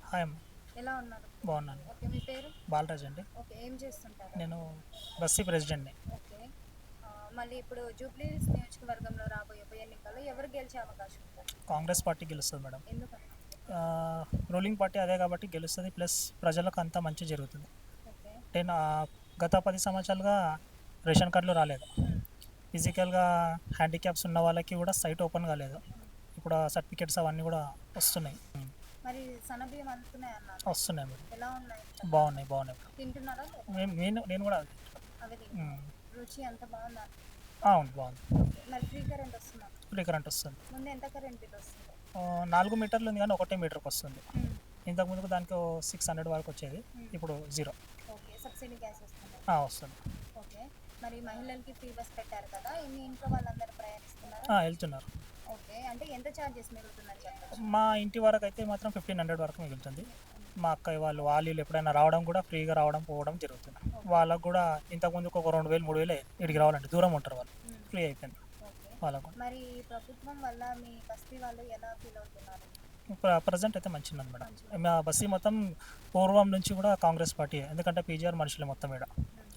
Hi అమ్మ. ఎలా ఉన్నారు? బాగున్నాను. ఓకే. మీ పేరు? బాలరాజ్ అండి. ఓకే. ఏం చేస్తుంటారు? నేను బస్సీ ప్రెసిడెంట్ని. ఓకే. మళ్ళీ ఇప్పుడు జూబ్లీహిల్స్ నియోజకవర్గంలో రాబోయే ఉప ఎన్నికల్లో ఎవరు గెలిచే అవకాశం ఉంటుంది? కాంగ్రెస్ పార్టీ గెలుస్తుంది మేడం. ఎందుకని? రూలింగ్ పార్టీ అదే కాబట్టి గెలుస్తుంది, ప్లస్ ప్రజలకు అంతా మంచి జరుగుతుంది. ఓకే. అంటే గత 10 సంవత్సరాలుగా రేషన్ కార్డులు రాలేదు. ఫిజికల్గా హ్యాండిక్యాప్స్ ఉన్న వాళ్ళకి కూడా సైట్ ఓపెన్ కాలేదు. ఇప్పుడు ఆ సర్టిఫికేట్స్ అవన్నీ కూడా వస్తున్నాయి. మరి సన్నబియ్యం అందుతున్నాయి అన్నారు. వస్తున్నాయి మేడం. ఎలా ఉన్నాయి? బాగున్నాయి బాగున్నాయి మేడం. తింటున్నారా లేదా? నేను కూడా అవి తింటున్నారా? రుచి అంత బాగుందా? అవును బాగుంది. ఓకే. మరి ఫ్రీ కరెంట్ వస్తుందా? ఫ్రీ కరెంట్ వస్తుంది. ముందు ఎంత కరెంట్ బిల్ వస్తుంది? 4 మీటర్లు ఉంది కానీ 1 మీటర్కి వస్తుంది. ఇంతకుముందుకు దానికి 600 వరకు వచ్చేది, ఇప్పుడు 0. ఓకే. సబ్సిడీ గ్యాస్ వస్తుందా? వస్తుంది. ఓకే. మరి మహిళలకి ఫ్రీ బస్ పెట్టారు కదా, మీ ఇంట్లో వాళ్ళందరూ ప్రయాణిస్తున్నారా? వెళ్తున్నారు. ఓకే. అంటే ఎంత ఛార్జెస్ మిగులుతుందని చెప్పచ్చు? మా ఇంటి వరకు అయితే మాత్రం 1500 వరకు మిగులుతుంది. మా అక్కయ్య వాళ్ళు వీళ్ళు ఎప్పుడైనా రావడం కూడా ఫ్రీగా రావడం పోవడం జరుగుతుంది. వాళ్ళకు కూడా ఇంతకుముందుకు ఒక 2000 3000 ఇక్కడికి రావాలంటే దూరం ఉంటారు, వాళ్ళు ఫ్రీ అయిపోయింది ఓకే. వాళ్ళకు కూడా. మరి ఈ ప్రభుత్వం వల్ల మీ బస్తీ వాళ్ళు ఎలా ఫీల్ అవుతున్నారు? ప్రజెంట్ అయితే మంచిగా ఉంది మేడం. మా బస్సు మొత్తం పూర్వం నుంచి కూడా కాంగ్రెస్ పార్టీ, ఎందుకంటే పీజీఆర్ మనుషులే మొత్తం ఇక్కడ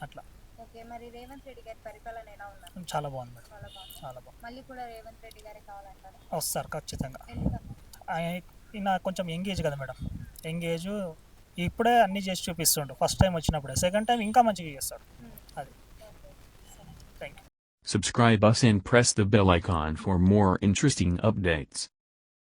అట్లా. ఓకే. మరి రేవంత్ రెడ్డి గారి పరిపాలన ఎలా ఉన్నారు? చాలా బాగుంది మేడం. చాలా బాగుంది. చాలా బాగుంది. మళ్ళీ కూడా రేవంత్ రెడ్డి గారే కావాలంటారు? వస్తారు ఖచ్చితంగా. ఎందుకని? ఈయన కొంచెం యంగ్ ఏజ్ కదా మేడం. యంగ్ ఏజ్ ఇప్పుడే అన్నీ చేసి చూపిస్తుండు. ఫస్ట్ టైం వచ్చినప్పుడే, సెకండ్ టైం ఇంకా మంచిగా చేస్తాడు. అది. ఓకే. సరే. Thank you. Subscribe us and press the bell icon for more interesting updates.